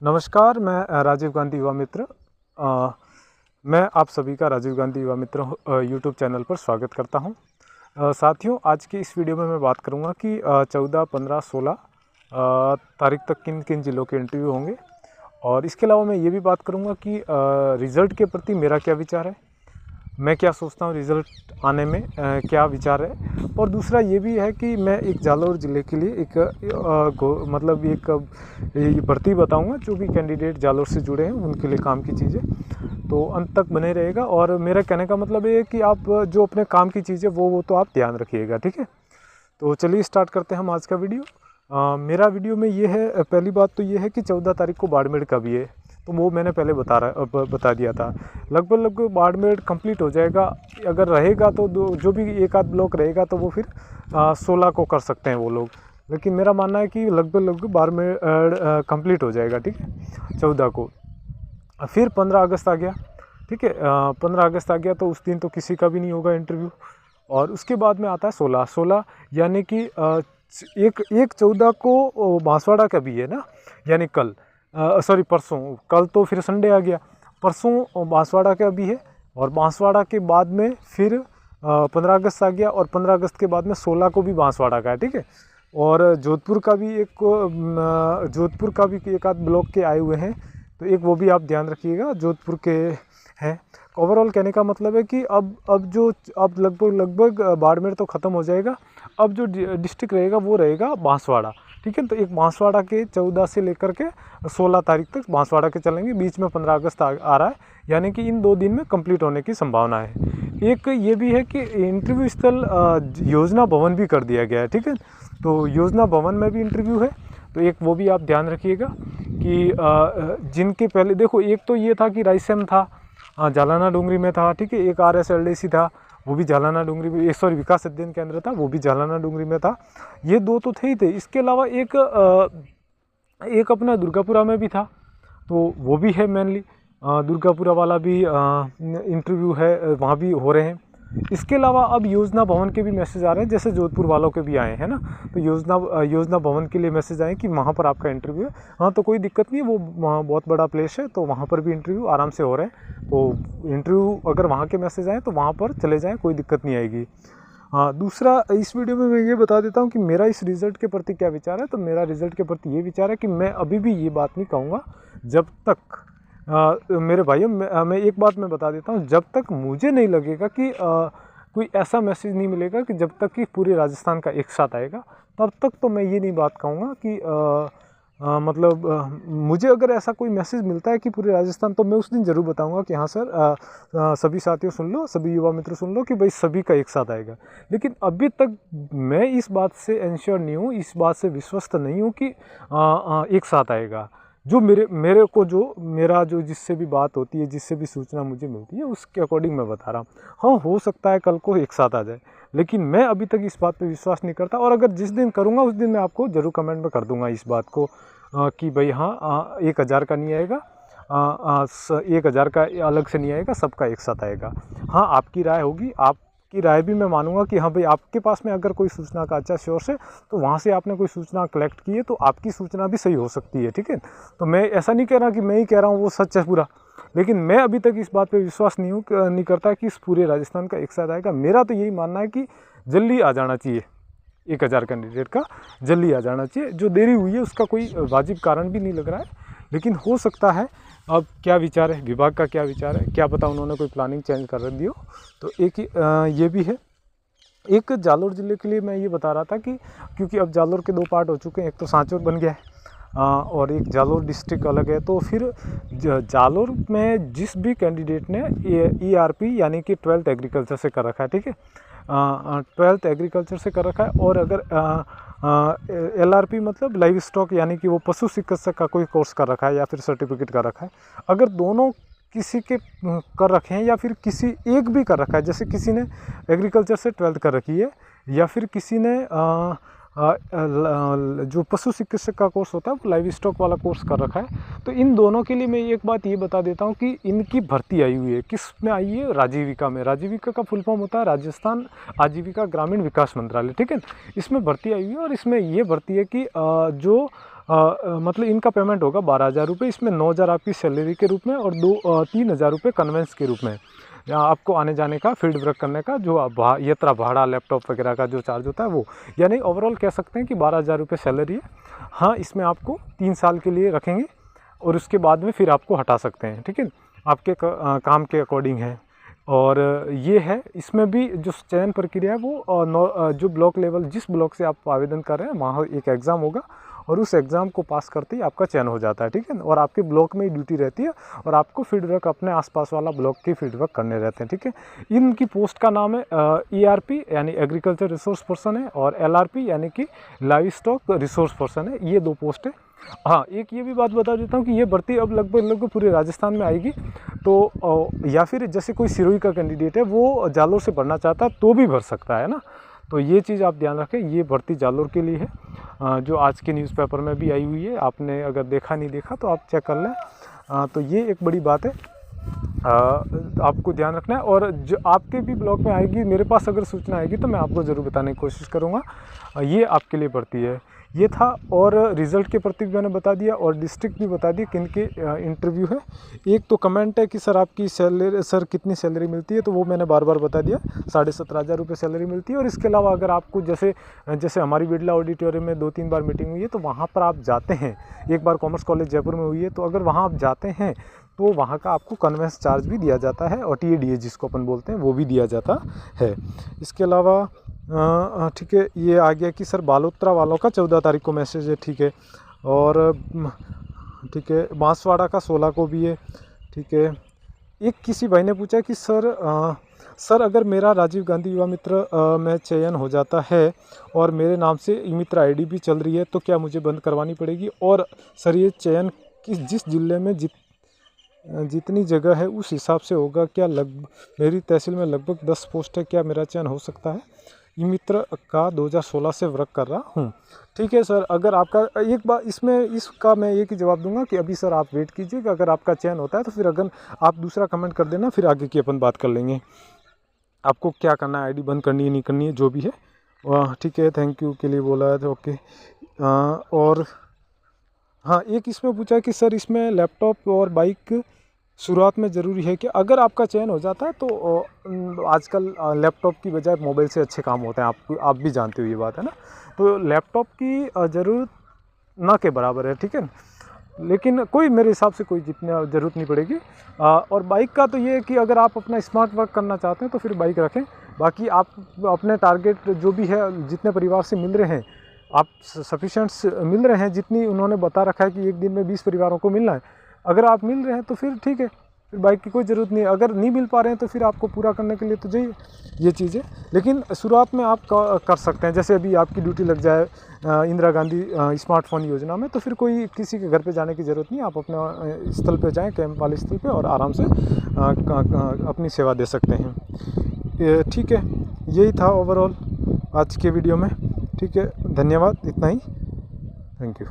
नमस्कार, मैं राजीव गांधी युवा मित्र। मैं आप सभी का राजीव गांधी युवा मित्र यूट्यूब चैनल पर स्वागत करता हूं। साथियों, आज की इस वीडियो में मैं बात करूंगा कि 14, 15, 16 तारीख तक किन किन ज़िलों के इंटरव्यू होंगे, और इसके अलावा मैं ये भी बात करूंगा कि रिज़ल्ट के प्रति मेरा क्या विचार है, मैं क्या सोचता हूँ रिज़ल्ट आने में क्या विचार है। और दूसरा ये भी है कि मैं एक जालौर ज़िले के लिए एक ये भर्ती बताऊंगा, जो भी कैंडिडेट जालौर से जुड़े हैं उनके लिए काम की चीज़ें, तो अंत तक बने रहेगा। और मेरा कहने का मतलब ये है कि आप जो अपने काम की चीज़ें वो तो आप ध्यान रखिएगा, ठीक है। तो चलिए स्टार्ट करते हैं हम आज का वीडियो। मेरा वीडियो में ये है, पहली बात तो ये है कि 14 तारीख को बाड़मेर का भी है, तो वो मैंने पहले बता दिया था। लगभग बाड़मेर कंप्लीट हो जाएगा। अगर रहेगा तो जो भी एक आध ब्लॉक रहेगा तो वो फिर 16 को कर सकते हैं वो लोग, लेकिन मेरा मानना है कि लगभग बाड़मेर कंप्लीट हो जाएगा, ठीक है, 14 को। फिर 15 अगस्त आ गया, ठीक है। 15 अगस्त आ गया तो उस दिन तो किसी का भी नहीं होगा इंटरव्यू। और उसके बाद में आता है 16 यानी कि एक 14 को बांसवाड़ा का भी है ना, यानी कल, सॉरी परसों, कल तो फिर संडे आ गया, परसों बांसवाड़ा का भी है। और बांसवाड़ा के बाद में फिर 15 अगस्त आ गया, और 15 अगस्त के बाद में 16 को भी बांसवाड़ा का है, ठीक है। और जोधपुर का भी एक आध ब्लॉक के आए हुए हैं, तो एक वो भी आप ध्यान रखिएगा, जोधपुर के हैं। ओवरऑल कहने का मतलब है कि अब लगभग बाड़मेर तो ख़त्म हो जाएगा। अब जो डिस्ट्रिक्ट रहेगा वो रहेगा बांसवाड़ा, ठीक है। तो एक बांसवाड़ा के 14 से लेकर के 16 तारीख तक बांसवाड़ा के चलेंगे, बीच में 15 अगस्त आ रहा है, यानी कि इन 2 दिन में कंप्लीट होने की संभावना है। एक ये भी है कि इंटरव्यू स्थल योजना भवन भी कर दिया गया है, ठीक है। तो योजना भवन में भी इंटरव्यू है, तो एक वो भी आप ध्यान रखिएगा कि जिनके पहले देखो, एक तो ये था कि रायसेन था, जालाना डूंगरी में था, ठीक है। एक RSLDC था, वो भी जालाना डूंगरी में, सॉरी विकास अध्ययन केंद्र था, वो भी जालाना डूंगरी में था। ये 2 तो थे ही थे। इसके अलावा एक अपना दुर्गापुरा में भी था, तो वो भी है मेनली। दुर्गापुरा वाला भी इंटरव्यू है, वहाँ भी हो रहे हैं। इसके अलावा अब योजना भवन के भी मैसेज आ रहे हैं, जैसे जोधपुर वालों के भी आए हैं ना, तो योजना भवन के लिए मैसेज आए कि वहाँ पर आपका इंटरव्यू है। हाँ, तो कोई दिक्कत नहीं है, वो वहाँ बहुत बड़ा प्लेस है, तो वहाँ पर भी इंटरव्यू आराम से हो रहे हैं। तो इंटरव्यू अगर वहाँ के मैसेज आए तो वहाँ पर चले जाएँ, कोई दिक्कत नहीं आएगी। हाँ, दूसरा इस वीडियो में मैं ये बता देता हूँ कि मेरा इस रिज़ल्ट के प्रति क्या विचार है। तो मेरा रिज़ल्ट के प्रति ये विचार है कि मैं अभी भी ये बात नहीं कहूँगा जब तक मेरे भाइयों, मैं एक बात मैं बता देता हूँ, जब तक मुझे नहीं लगेगा कि कोई ऐसा मैसेज नहीं मिलेगा कि जब तक कि पूरे राजस्थान का एक साथ आएगा, तब तक तो मैं ये नहीं बात कहूँगा कि मुझे अगर ऐसा कोई मैसेज मिलता है कि पूरे राजस्थान, तो मैं उस दिन ज़रूर बताऊंगा कि हाँ सर, सभी साथियों सुन लो, सभी युवा मित्र सुन लो कि भाई सभी का एक साथ आएगा। लेकिन अभी तक मैं इस बात से एंश्योर नहीं हूँ, इस बात से विश्वस्त नहीं हूँ कि एक साथ आएगा। जो मेरे को जो जिससे भी बात होती है, जिससे भी सूचना मुझे मिलती है, उसके अकॉर्डिंग मैं बता रहा हूँ। हाँ, हो सकता है कल को एक साथ आ जाए, लेकिन मैं अभी तक इस बात पे विश्वास नहीं करता। और अगर जिस दिन करूँगा उस दिन मैं आपको ज़रूर कमेंट में कर दूँगा इस बात को कि भाई हाँ, 1000 का नहीं आएगा, 1000 का अलग से नहीं आएगा, सबका एक साथ आएगा। हाँ, आपकी राय होगी, आपकी राय भी मैं मानूंगा कि हाँ भाई, आपके पास में अगर कोई सूचना का अच्छा सोर्स है, तो वहाँ से आपने कोई सूचना कलेक्ट की है, तो आपकी सूचना भी सही हो सकती है, ठीक है। तो मैं ऐसा नहीं कह रहा कि मैं ही कह रहा हूँ वो सच है पूरा, लेकिन मैं अभी तक इस बात पे विश्वास नहीं करता कि इस पूरे राजस्थान का एक साथ आएगा। मेरा तो यही मानना है कि जल्दी आ जाना चाहिए, 1000 कैंडिडेट का जल्दी आ जाना चाहिए। जो देरी हुई है उसका कोई वाजिब कारण भी नहीं लग रहा है, लेकिन हो सकता है। अब क्या विचार है विभाग का, क्या विचार है, क्या पता उन्होंने कोई प्लानिंग चेंज कर दी हो। तो एक ये भी है। एक जालोर ज़िले के लिए मैं ये बता रहा था कि क्योंकि अब जालोर के 2 पार्ट हो चुके हैं, एक तो सांचौर बन गया है और एक जालोर डिस्ट्रिक्ट अलग है। तो फिर जालोर में जिस भी कैंडिडेट ने ERP यानी कि 12th एग्रीकल्चर से कर रखा है, ठीक है, 12th एग्रीकल्चर से कर रखा है, और अगर LRP मतलब लाइव स्टॉक यानी कि वो पशु चिकित्सक का कोई कोर्स कर रखा है या फिर सर्टिफिकेट कर रखा है, अगर दोनों किसी के कर रखे हैं या फिर किसी एक भी कर रखा है, जैसे किसी ने एग्रीकल्चर से 12th कर रखी है, या फिर किसी ने जो पशु चिकित्सक का कोर्स होता है वो लाइव स्टॉक वाला कोर्स कर रखा है, तो इन दोनों के लिए मैं एक बात ये बता देता हूँ कि इनकी भर्ती आई हुई है। किस में आई है? राजीविका में। राजीविका का फुल फॉर्म होता है राजस्थान आजीविका ग्रामीण विकास मंत्रालय, ठीक है। इसमें भर्ती आई हुई है और इसमें ये भर्ती है कि जो मतलब इनका पेमेंट होगा 12,000 रुपये। इसमें 9,000 आपकी सैलरी के रूप में और 3,000 रुपये कन्वेंस के रूप में आपको आने जाने का, फील्ड वर्क करने का, जो यात्रा भाड़ा, लैपटॉप वगैरह का जो चार्ज होता है वो, यानी ओवरऑल कह सकते हैं कि 12,000 रुपये सैलरी है। हाँ, इसमें आपको 3 साल के लिए रखेंगे और उसके बाद में फिर आपको हटा सकते हैं, ठीक है, आपके काम के अकॉर्डिंग है। और ये है, इसमें भी जो चयन प्रक्रिया है वो जो ब्लॉक लेवल, जिस ब्लॉक से आप आवेदन कर रहे हैं वहाँ एक एग्ज़ाम होगा और उस एग्ज़ाम को पास करते ही आपका चयन हो जाता है, ठीक है। और आपके ब्लॉक में ही ड्यूटी रहती है और आपको फील्ड वर्क अपने आसपास वाला ब्लॉक के फील्ड वर्क करने रहते हैं, ठीक है। इनकी पोस्ट का नाम है ERP यानी एग्रीकल्चर रिसोर्स पर्सन है, और LRP यानी कि लाइव स्टॉक रिसोर्स पर्सन है। ये 2 पोस्ट है। हाँ, एक ये भी बात बता देता हूँ कि ये भर्ती अब लगभग पूरे राजस्थान में आएगी। तो या फिर जैसे कोई सिरोही का कैंडिडेट है वो जालोर से भरना चाहता है तो भी भर सकता है ना। तो ये चीज़ आप ध्यान रखें, ये भर्ती जालोर के लिए है, जो आज के न्यूज़पेपर में भी आई हुई है। आपने अगर देखा नहीं देखा तो आप चेक कर लें। तो ये एक बड़ी बात है, आपको ध्यान रखना है। और जो आपके भी ब्लॉक में आएगी, मेरे पास अगर सूचना आएगी तो मैं आपको ज़रूर बताने की कोशिश करूँगा। ये आपके लिए भर्ती है, ये था। और रिज़ल्ट के प्रति भी मैंने बता दिया और डिस्ट्रिक्ट भी बता दी किन के इंटरव्यू है। एक तो कमेंट है कि सर आपकी सैलरी, सर कितनी सैलरी मिलती है, तो वो मैंने बार बार बता दिया, 17,500 रुपये सैलरी मिलती है। और इसके अलावा अगर आपको जैसे हमारी बिरला ऑडिटोरियम में 2-3 बार मीटिंग हुई है तो वहाँ पर आप जाते हैं, एक बार कॉमर्स कॉलेज जयपुर में हुई है, तो अगर वहाँ आप जाते हैं तो वहाँ का आपको कन्वेंस चार्ज भी दिया जाता है और TADA जिसको अपन बोलते हैं वो भी दिया जाता है। इसके अलावा ठीक है, ये आ गया कि सर बालोतरा वालों का 14 तारीख को मैसेज है, ठीक है। और ठीक है, बांसवाड़ा का 16 को भी है, ठीक है। एक किसी भाई ने पूछा कि सर अगर मेरा राजीव गांधी युवा मित्र में चयन हो जाता है और मेरे नाम से ई मित्र ID भी चल रही है तो क्या मुझे बंद करवानी पड़ेगी? और सर ये चयन जिस जिले में जितनी जगह है उस हिसाब से होगा क्या? मेरी तहसील में लगभग 10 पोस्ट है, क्या मेरा चयन हो सकता है? ई मित्र का 2016 से वर्क कर रहा हूँ। ठीक है सर, अगर आपका एक बार इसका मैं एक ही जवाब दूंगा कि अभी सर आप वेट कीजिएगा, अगर आपका चयन होता है तो फिर अगर आप दूसरा कमेंट कर देना, फिर आगे की अपन बात कर लेंगे। आपको क्या करना है, ID बंद करनी है नहीं करनी है जो भी है, ठीक है। थैंक यू के लिए बोला है, ओके। और हाँ, एक इसमें पूछा कि सर इसमें लैपटॉप और बाइक शुरुआत में ज़रूरी है कि अगर आपका चयन हो जाता है तो आजकल लैपटॉप की बजाय मोबाइल से अच्छे काम होते हैं, आप भी जानते हो ये बात है ना। तो लैपटॉप की ज़रूरत ना के बराबर है, ठीक है। लेकिन कोई मेरे हिसाब से कोई जितना ज़रूरत नहीं पड़ेगी। और बाइक का तो ये है कि अगर आप अपना स्मार्ट वर्क करना चाहते हैं तो फिर बाइक रखें। बाकी आप अपने टारगेट जो भी है, जितने परिवार से मिल रहे हैं आप, सफिशेंट मिल रहे हैं, जितनी उन्होंने बता रखा है कि एक दिन में 20 परिवारों को मिलना है, अगर आप मिल रहे हैं तो फिर ठीक है, फिर बाइक की कोई ज़रूरत नहीं है। अगर नहीं मिल पा रहे हैं तो फिर आपको पूरा करने के लिए तो चाहिए ये चीज़ें। लेकिन शुरुआत में आप कर सकते हैं, जैसे अभी आपकी ड्यूटी लग जाए इंदिरा गांधी स्मार्टफोन योजना में, तो फिर कोई किसी के घर पे जाने की ज़रूरत नहीं, आप अपने स्थल पे जाएं, कैंप वाले स्थल पे, और आराम से अपनी सेवा दे सकते हैं। ठीक है, यही था ओवरऑल आज के वीडियो में। ठीक है, धन्यवाद, इतना ही, थैंक यू।